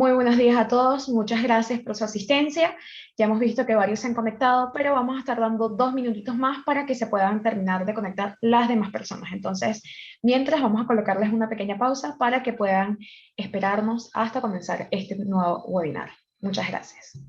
Muy buenos días a todos, muchas gracias por su asistencia. Ya hemos visto que varios se han conectado, pero vamos a estar dando 2 minutitos más para que se puedan terminar de conectar las demás personas. Entonces, mientras vamos a colocarles una pequeña pausa para que puedan esperarnos hasta comenzar este nuevo webinar. Muchas gracias.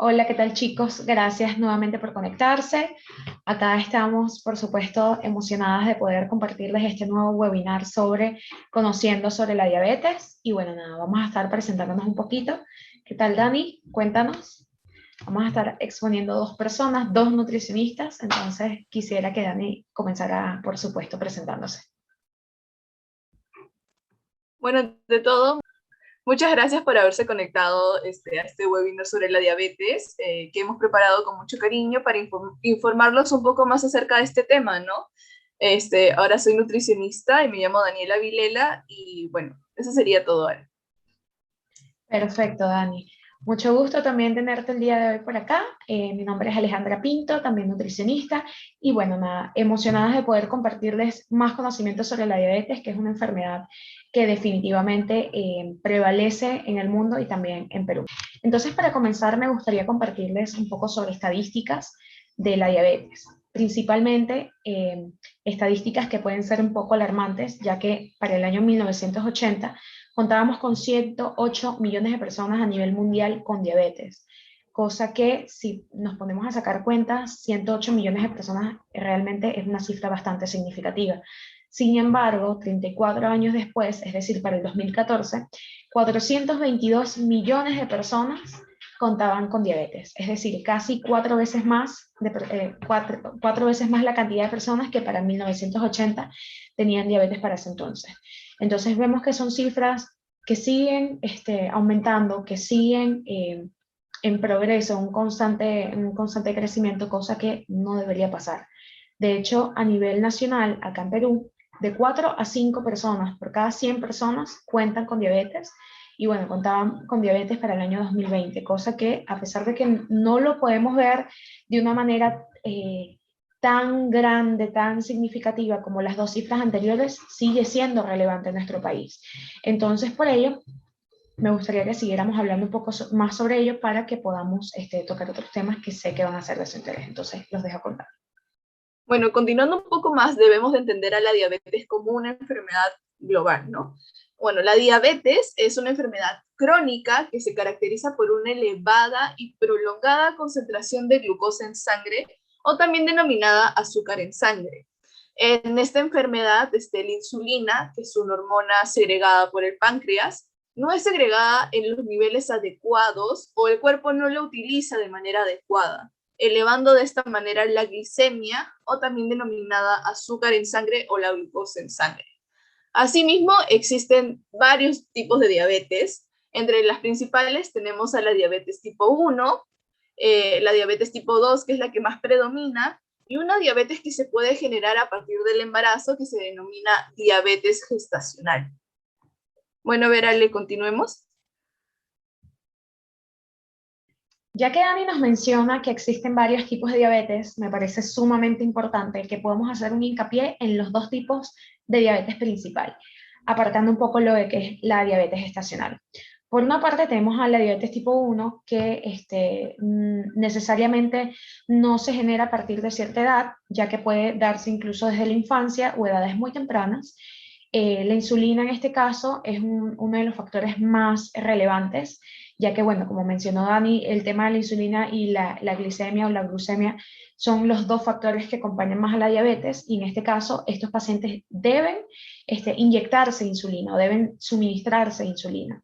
Hola, ¿qué tal chicos? Gracias nuevamente por conectarse. Acá estamos, por supuesto, emocionadas de poder compartirles este nuevo webinar sobre conociendo sobre la diabetes. Y bueno, nada, vamos a estar presentándonos un poquito. ¿Qué tal, Dani? Cuéntanos. Vamos a estar exponiendo dos personas, dos nutricionistas. Entonces, quisiera que Dani comenzara, por supuesto, presentándose. Bueno, de todo, muchas gracias por haberse conectado a este webinar sobre la diabetes, que hemos preparado con mucho cariño para informarlos un poco más acerca de este tema, ¿no? Ahora soy nutricionista y me llamo Daniela Vilela y bueno, eso sería todo ahora. Perfecto, Dani. Mucho gusto también tenerte el día de hoy por acá. Mi nombre es Alejandra Pinto, también nutricionista, y bueno, nada, emocionadas de poder compartirles más conocimientos sobre la diabetes, que es una enfermedad que definitivamente prevalece en el mundo y también en Perú. Entonces, para comenzar, me gustaría compartirles un poco sobre estadísticas de la diabetes, principalmente estadísticas que pueden ser un poco alarmantes, ya que para el año 1980 contábamos con 108 millones de personas a nivel mundial con diabetes, cosa que si nos ponemos a sacar cuentas, 108 millones de personas realmente es una cifra bastante significativa. Sin embargo, 34 años después, es decir, para el 2014, 422 millones de personas contaban con diabetes, es decir, casi cuatro veces más la cantidad de personas que para 1980 tenían diabetes para ese entonces. Entonces vemos que son cifras que siguen aumentando, que siguen en progreso, un constante crecimiento, cosa que no debería pasar. De hecho, a nivel nacional, acá en Perú, de 4 a 5 personas por cada 100 personas cuentan con diabetes, y bueno, contaban con diabetes para el año 2020, cosa que a pesar de que no lo podemos ver de una manera tan grande, tan significativa como las dos cifras anteriores, sigue siendo relevante en nuestro país. Entonces, por ello, me gustaría que siguiéramos hablando un poco más sobre ello para que podamos tocar otros temas que sé que van a ser de su interés. Entonces, los dejo contar. Bueno, continuando un poco más, debemos de entender a la diabetes como una enfermedad global, ¿no? Bueno, la diabetes es una enfermedad crónica que se caracteriza por una elevada y prolongada concentración de glucosa en sangre, o también denominada azúcar en sangre. En esta enfermedad, la insulina, que es una hormona segregada por el páncreas, no es segregada en los niveles adecuados o el cuerpo no la utiliza de manera adecuada, elevando de esta manera la glicemia, o también denominada azúcar en sangre o la glucosa en sangre. Asimismo, existen varios tipos de diabetes. Entre las principales tenemos a la diabetes tipo 1, la diabetes tipo 2, que es la que más predomina, y una diabetes que se puede generar a partir del embarazo, que se denomina diabetes gestacional. Bueno, Verale, continuemos. Ya que Dani nos menciona que existen varios tipos de diabetes, me parece sumamente importante que podamos hacer un hincapié en los dos tipos de diabetes principal, apartando un poco lo de que es la diabetes gestacional. Por una parte tenemos a la diabetes tipo 1, que necesariamente no se genera a partir de cierta edad, ya que puede darse incluso desde la infancia o edades muy tempranas. La insulina en este caso es uno de los factores más relevantes, ya que, bueno, como mencionó Dani, el tema de la insulina y la glicemia o la glucemia son los dos factores que acompañan más a la diabetes, y en este caso estos pacientes deben inyectarse insulina o deben suministrarse insulina,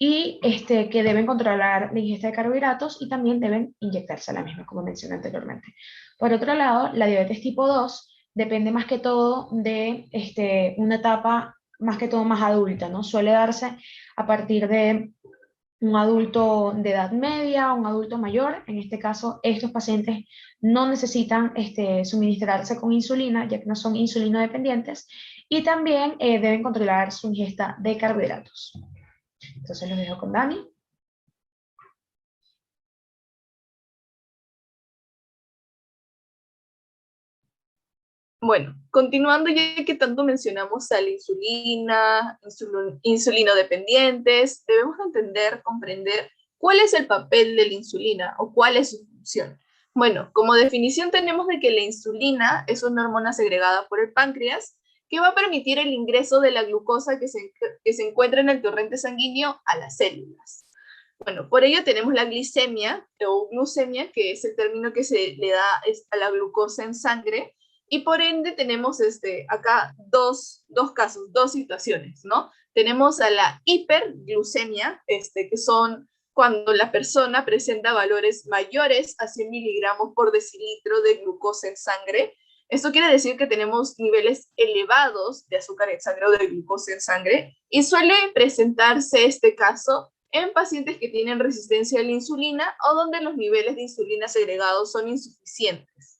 y que deben controlar la ingesta de carbohidratos y también deben inyectarse la misma, como mencioné anteriormente. Por otro lado, la diabetes tipo 2 depende más que todo de una etapa más que todo más adulta, ¿no? Suele darse a partir de un adulto de edad media, un adulto mayor. En este caso, estos pacientes no necesitan suministrarse con insulina, ya que no son insulino dependientes, y también deben controlar su ingesta de carbohidratos. Entonces los dejo con Dani. Bueno, continuando ya que tanto mencionamos a la insulina, insulino dependientes, debemos entender, comprender cuál es el papel de la insulina o cuál es su función. Bueno, como definición tenemos de que la insulina es una hormona segregada por el páncreas que va a permitir el ingreso de la glucosa que se encuentra en el torrente sanguíneo a las células. Bueno, por ello tenemos la glicemia o glucemia, que es el término que se le da a la glucosa en sangre, y por ende tenemos acá dos casos, dos situaciones, ¿no? Tenemos a la hiperglucemia, que son cuando la persona presenta valores mayores a 100 miligramos por decilitro de glucosa en sangre. Esto quiere decir que tenemos niveles elevados de azúcar en sangre o de glucosa en sangre, y suele presentarse este caso en pacientes que tienen resistencia a la insulina o donde los niveles de insulina segregados son insuficientes.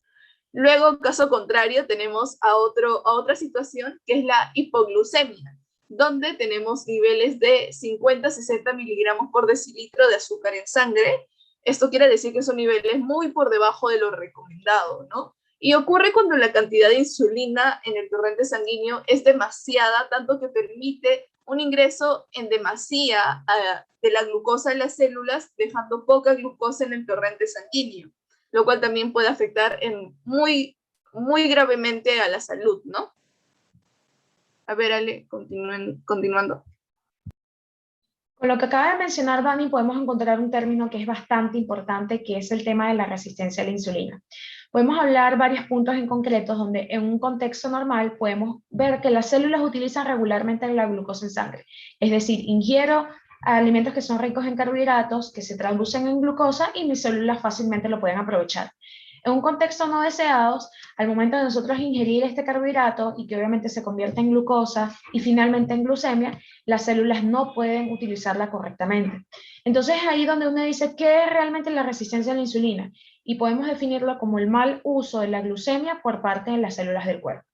Luego, caso contrario, tenemos a otra situación que es la hipoglucemia, donde tenemos niveles de 50-60 miligramos por decilitro de azúcar en sangre. Esto quiere decir que son niveles muy por debajo de lo recomendado, ¿no? Y ocurre cuando la cantidad de insulina en el torrente sanguíneo es demasiada, tanto que permite un ingreso en demasía de la glucosa en las células, dejando poca glucosa en el torrente sanguíneo, lo cual también puede afectar muy gravemente a la salud, ¿no? A ver, Ale, continuando. Con lo que acaba de mencionar Dani, podemos encontrar un término que es bastante importante, que es el tema de la resistencia a la insulina. Podemos hablar varios puntos en concreto donde en un contexto normal podemos ver que las células utilizan regularmente la glucosa en sangre. Es decir, ingiero alimentos que son ricos en carbohidratos, que se traducen en glucosa, y mis células fácilmente lo pueden aprovechar. En un contexto no deseado, al momento de nosotros ingerir este carbohidrato y que obviamente se convierte en glucosa y finalmente en glucemia, las células no pueden utilizarla correctamente. Entonces ahí donde uno dice, ¿qué es realmente la resistencia a la insulina? Y podemos definirlo como el mal uso de la glucemia por parte de las células del cuerpo.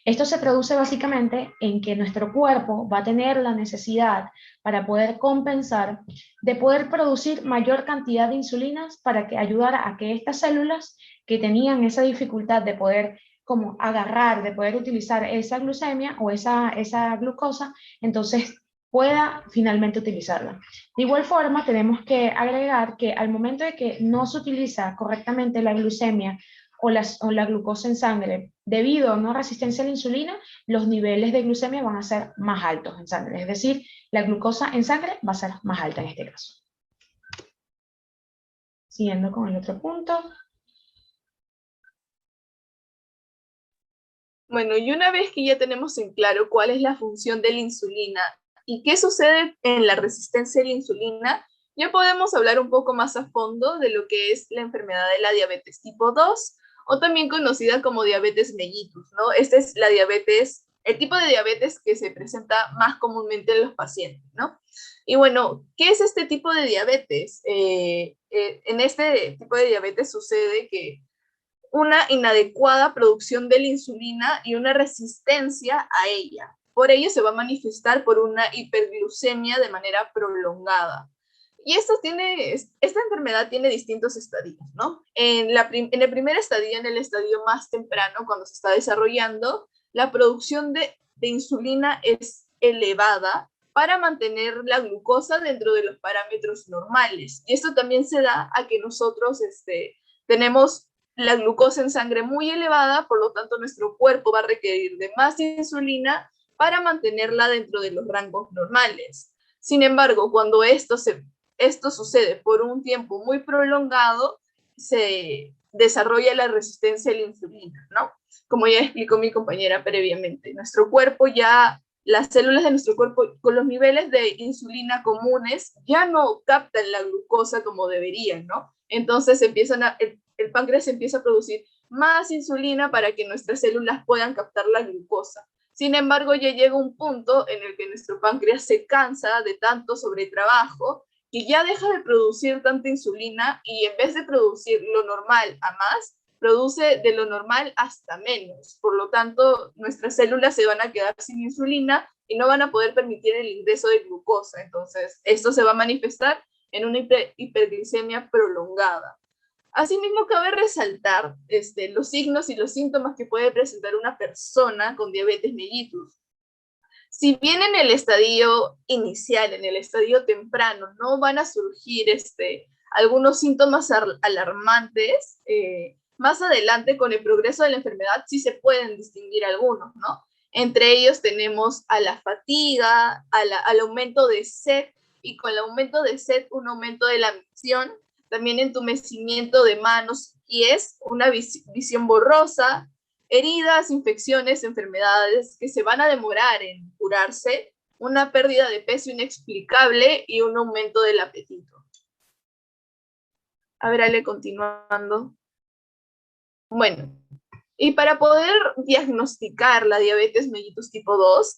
Esto se traduce básicamente en que nuestro cuerpo va a tener la necesidad, para poder compensar, de poder producir mayor cantidad de insulinas para que ayudara a que estas células que tenían esa dificultad de poder como agarrar, de poder utilizar esa glucemia o esa glucosa, entonces pueda finalmente utilizarla. De igual forma, tenemos que agregar que al momento de que no se utiliza correctamente la glucemia o la glucosa en sangre, debido a una resistencia a la insulina, los niveles de glucemia van a ser más altos en sangre. Es decir, la glucosa en sangre va a ser más alta en este caso. Siguiendo con el otro punto. Bueno, y una vez que ya tenemos en claro cuál es la función de la insulina y qué sucede en la resistencia a la insulina, ya podemos hablar un poco más a fondo de lo que es la enfermedad de la diabetes tipo 2, o también conocida como diabetes mellitus, ¿no? Esta es la diabetes, el tipo de diabetes que se presenta más comúnmente en los pacientes, ¿no? Y bueno, ¿qué es este tipo de diabetes? En este tipo de diabetes sucede que una inadecuada producción de la insulina y una resistencia a ella. Por ello se va a manifestar por una hiperglucemia de manera prolongada. Y esta enfermedad tiene distintos estadios, ¿no? En el primer estadio, en el estadio más temprano, cuando se está desarrollando, la producción de insulina es elevada para mantener la glucosa dentro de los parámetros normales. Y esto también se da a que nosotros tenemos la glucosa en sangre muy elevada, por lo tanto nuestro cuerpo va a requerir de más insulina para mantenerla dentro de los rangos normales. Sin embargo, cuando esto sucede por un tiempo muy prolongado, se desarrolla la resistencia a la insulina, ¿no? Como ya explicó mi compañera previamente, nuestro cuerpo ya, las células de nuestro cuerpo con los niveles de insulina comunes ya no captan la glucosa como deberían, ¿no? Entonces el páncreas empieza a producir más insulina para que nuestras células puedan captar la glucosa. Sin embargo, ya llega un punto en el que nuestro páncreas se cansa de tanto sobretrabajo que ya deja de producir tanta insulina y en vez de producir lo normal a más, produce de lo normal hasta menos. Por lo tanto, nuestras células se van a quedar sin insulina y no van a poder permitir el ingreso de glucosa. Entonces, esto se va a manifestar en una hiperglicemia prolongada. Asimismo, cabe resaltar los signos y los síntomas que puede presentar una persona con diabetes mellitus. Si bien en el estadio inicial, en el estadio temprano, no van a surgir algunos síntomas alarmantes, más adelante con el progreso de la enfermedad sí se pueden distinguir algunos, ¿no? Entre ellos tenemos a la fatiga, al aumento de sed, y con el aumento de sed un aumento de la visión, también entumecimiento de manos y pies, una visión borrosa, heridas, infecciones, enfermedades que se van a demorar en curarse, una pérdida de peso inexplicable y un aumento del apetito. A ver, Ale, continuando. Bueno, y para poder diagnosticar la diabetes mellitus tipo 2,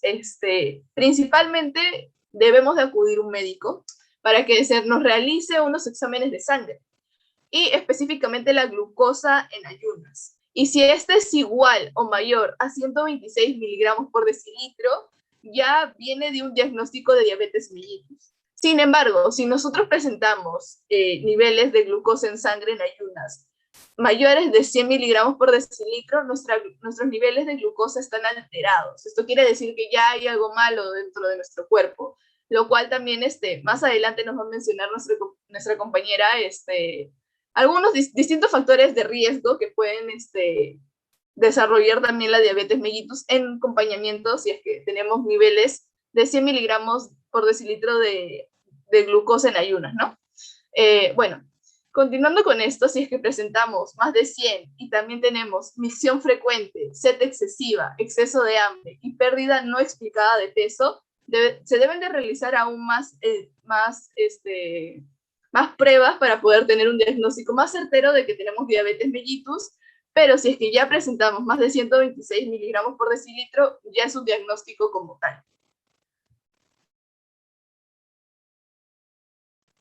principalmente debemos de acudir a un médico para que nos realice unos exámenes de sangre y específicamente la glucosa en ayunas. Y si este es igual o mayor a 126 miligramos por decilitro, ya viene de un diagnóstico de diabetes mellitus. Sin embargo, si nosotros presentamos niveles de glucosa en sangre en ayunas mayores de 100 miligramos por decilitro, nuestros niveles de glucosa están alterados. Esto quiere decir que ya hay algo malo dentro de nuestro cuerpo, lo cual también más adelante nos va a mencionar nuestra compañera, algunos distintos factores de riesgo que pueden desarrollar también la diabetes mellitus en acompañamiento si es que tenemos niveles de 100 miligramos por decilitro de glucosa en ayunas, ¿no? Bueno, continuando con esto, si es que presentamos más de 100 y también tenemos micción frecuente, sed excesiva, exceso de hambre y pérdida no explicada de peso, se deben de realizar aún más pruebas para poder tener un diagnóstico más certero de que tenemos diabetes mellitus, pero si es que ya presentamos más de 126 miligramos por decilitro, ya es un diagnóstico como tal.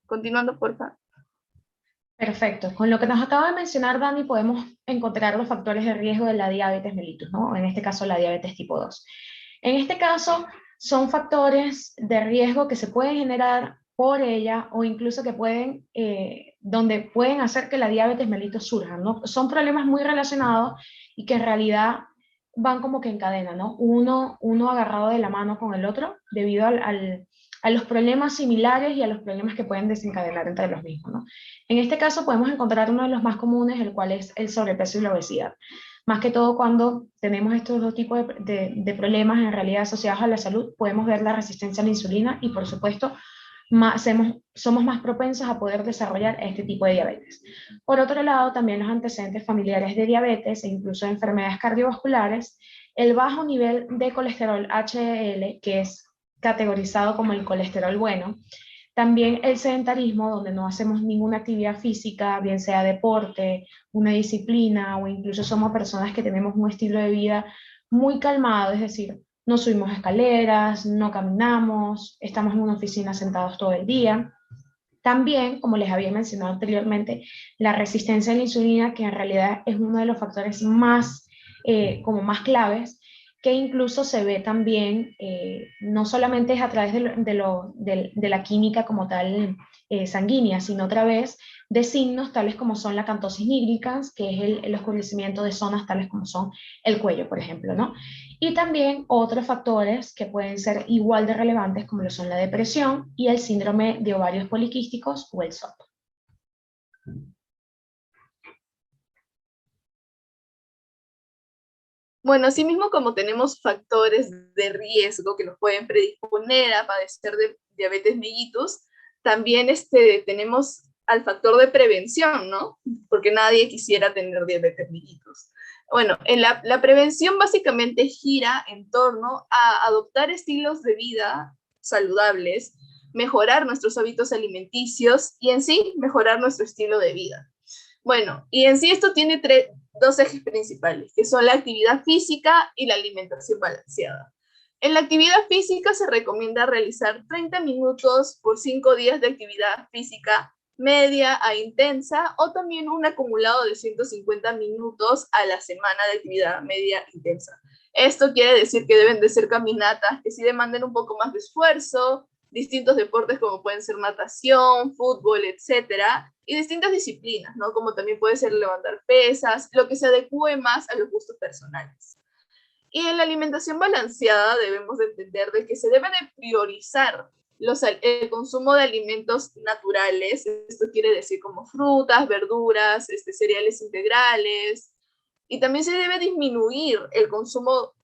Continuando, por favor. Perfecto. Con lo que nos acaba de mencionar Dani, podemos encontrar los factores de riesgo de la diabetes mellitus, ¿no? En este caso, la diabetes tipo 2. En este caso, son factores de riesgo que se pueden generar por ella o incluso que donde pueden hacer que la diabetes mellitus surja, ¿no? Son problemas muy relacionados y que en realidad van como que en cadena, ¿no? Uno agarrado de la mano con el otro debido a los problemas similares y a los problemas que pueden desencadenar entre los mismos, ¿no? En este caso podemos encontrar uno de los más comunes, el cual es el sobrepeso y la obesidad. Más que todo cuando tenemos estos dos tipos de problemas en realidad asociados a la salud, podemos ver la resistencia a la insulina y por supuesto somos más propensos a poder desarrollar este tipo de diabetes. Por otro lado, también los antecedentes familiares de diabetes e incluso de enfermedades cardiovasculares, el bajo nivel de colesterol HDL, que es categorizado como el colesterol bueno, también el sedentarismo, donde no hacemos ninguna actividad física, bien sea deporte, una disciplina o incluso somos personas que tenemos un estilo de vida muy calmado, es decir, no subimos escaleras, no caminamos, estamos en una oficina sentados todo el día. También, como les había mencionado anteriormente, la resistencia a la insulina, que en realidad es uno de los factores más claves, que incluso se ve también, no solamente es a través de la química como tal sanguínea, sino a través de signos tales como son la cantosis nigricans, que es el oscurecimiento de zonas tales como son el cuello, por ejemplo, ¿no? Y también otros factores que pueden ser igual de relevantes como lo son la depresión y el síndrome de ovarios poliquísticos o el SOP. Bueno, asimismo como tenemos factores de riesgo que nos pueden predisponer a padecer de diabetes mellitus, también tenemos al factor de prevención, ¿no? Porque nadie quisiera tener diabetes mellitus. Bueno, la prevención básicamente gira en torno a adoptar estilos de vida saludables, mejorar nuestros hábitos alimenticios y en sí mejorar nuestro estilo de vida. Bueno, y en sí esto tiene dos ejes principales, que son la actividad física y la alimentación balanceada. En la actividad física se recomienda realizar 30 minutos por 5 días de actividad física media a intensa o también un acumulado de 150 minutos a la semana de actividad media intensa. Esto quiere decir que deben de ser caminatas que sí demanden un poco más de esfuerzo, distintos deportes como pueden ser natación, fútbol, etcétera, y distintas disciplinas, ¿no? Como también puede ser levantar pesas, lo que se adecue más a los gustos personales. Y en la alimentación balanceada debemos de entender de que se debe de priorizar el consumo de alimentos naturales, esto quiere decir como frutas, verduras, cereales integrales, y también se debe disminuir el consumo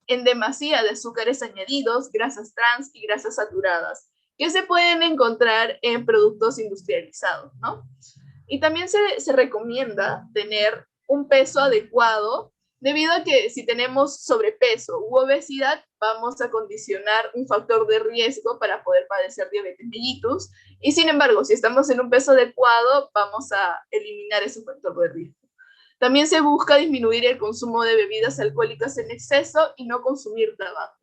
en demasía de azúcares añadidos, grasas trans y grasas saturadas, que se pueden encontrar en productos industrializados, ¿no? Y también se recomienda tener un peso adecuado, debido a que si tenemos sobrepeso u obesidad, vamos a condicionar un factor de riesgo para poder padecer diabetes mellitus, y sin embargo, si estamos en un peso adecuado, vamos a eliminar ese factor de riesgo. También se busca disminuir el consumo de bebidas alcohólicas en exceso y no consumir tabaco.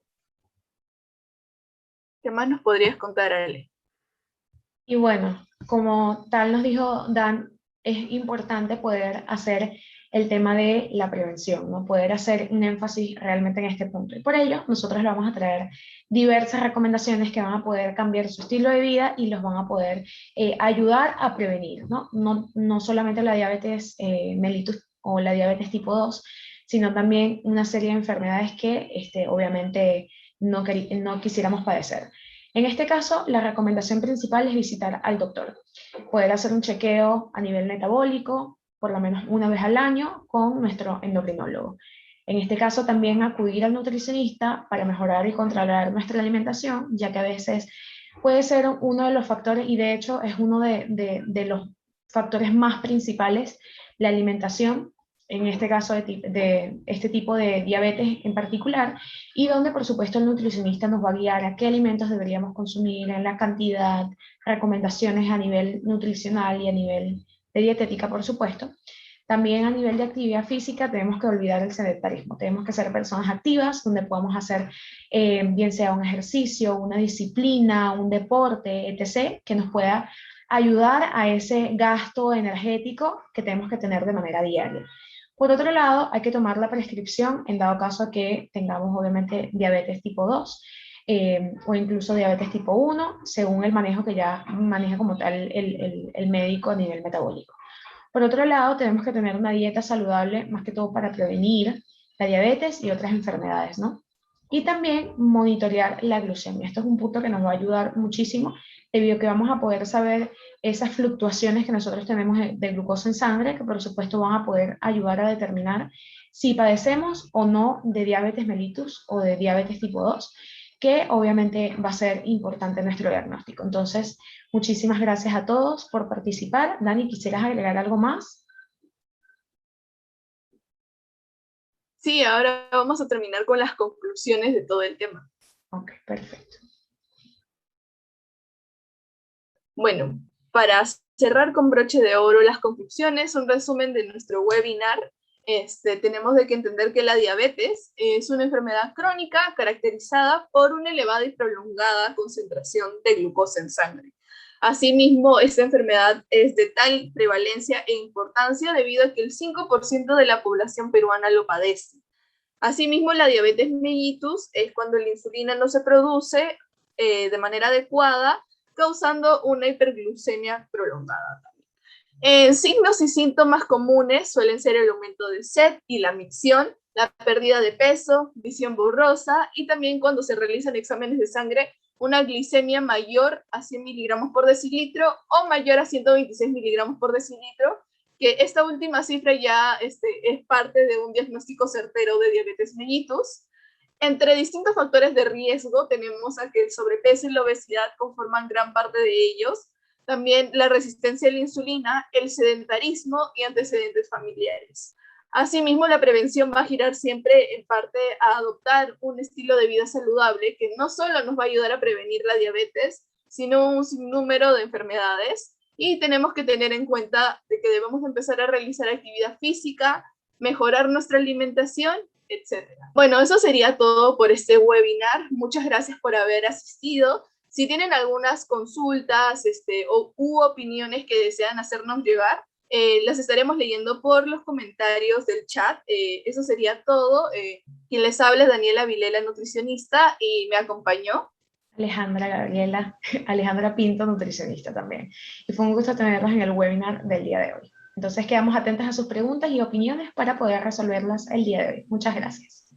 ¿Qué más nos podrías contar, Ale? Y bueno, como tal nos dijo Dan, es importante poder hacer el tema de la prevención, ¿no? Poder hacer un énfasis realmente en este punto. Y por ello, nosotros le vamos a traer diversas recomendaciones que van a poder cambiar su estilo de vida y los van a poder ayudar a prevenir, ¿no? No solamente la diabetes mellitus o la diabetes tipo 2, sino también una serie de enfermedades que obviamente no quisiéramos padecer. En este caso, la recomendación principal es visitar al doctor, poder hacer un chequeo a nivel metabólico por lo menos una vez al año con nuestro endocrinólogo. En este caso, también acudir al nutricionista para mejorar y controlar nuestra alimentación, ya que a veces puede ser uno de los factores, y de hecho es uno de los factores más principales, la alimentación, en este caso de este tipo de diabetes en particular, y donde por supuesto el nutricionista nos va a guiar a qué alimentos deberíamos consumir, en la cantidad, recomendaciones a nivel nutricional y a nivel de dietética, por supuesto. También a nivel de actividad física tenemos que olvidar el sedentarismo, tenemos que ser personas activas donde podamos hacer bien sea un ejercicio, una disciplina, un deporte, etc., que nos pueda ayudar a ese gasto energético que tenemos que tener de manera diaria. Por otro lado, hay que tomar la prescripción en dado caso que tengamos obviamente diabetes tipo 2 o incluso diabetes tipo 1, según el manejo que ya maneja como tal el médico a nivel metabólico. Por otro lado, tenemos que tener una dieta saludable, más que todo para prevenir la diabetes y otras enfermedades, ¿no? Y también monitorear la glucemia. Esto es un punto que nos va a ayudar muchísimo, debido a que vamos a poder saber esas fluctuaciones que nosotros tenemos de glucosa en sangre, que por supuesto van a poder ayudar a determinar si padecemos o no de diabetes mellitus o de diabetes tipo 2, que obviamente va a ser importante nuestro diagnóstico. Entonces, muchísimas gracias a todos por participar. Dani, ¿quisieras agregar algo más? Sí, ahora vamos a terminar con las conclusiones de todo el tema. Ok, perfecto. Bueno, para cerrar con broche de oro las conclusiones, un resumen de nuestro webinar. Tenemos de que entender que la diabetes es una enfermedad crónica caracterizada por una elevada y prolongada concentración de glucosa en sangre. Asimismo, esta enfermedad es de tal prevalencia e importancia debido a que el 5% de la población peruana lo padece. Asimismo, la diabetes mellitus es cuando la insulina no se produce de manera adecuada, causando una hiperglucemia prolongada. Signos y síntomas comunes suelen ser el aumento de sed y la micción, la pérdida de peso, visión borrosa y también cuando se realizan exámenes de sangre, una glicemia mayor a 100 miligramos por decilitro o mayor a 126 miligramos por decilitro, que esta última cifra ya es parte de un diagnóstico certero de diabetes mellitus. Entre distintos factores de riesgo tenemos a que el sobrepeso y la obesidad conforman gran parte de ellos, también la resistencia a la insulina, el sedentarismo y antecedentes familiares. Asimismo, la prevención va a girar siempre en parte a adoptar un estilo de vida saludable que no solo nos va a ayudar a prevenir la diabetes, sino un sinnúmero de enfermedades. Y tenemos que tener en cuenta de que debemos empezar a realizar actividad física, mejorar nuestra alimentación, etcétera. Bueno, eso sería todo por este webinar. Muchas gracias por haber asistido. Si tienen algunas consultas u opiniones que desean hacernos llegar, las estaremos leyendo por los comentarios del chat. Eso sería todo. Quien les habla es Daniela Vilela, nutricionista, y me acompañó Alejandra Pinto, nutricionista también. Y fue un gusto tenerlas en el webinar del día de hoy. Entonces quedamos atentas a sus preguntas y opiniones para poder resolverlas el día de hoy. Muchas gracias.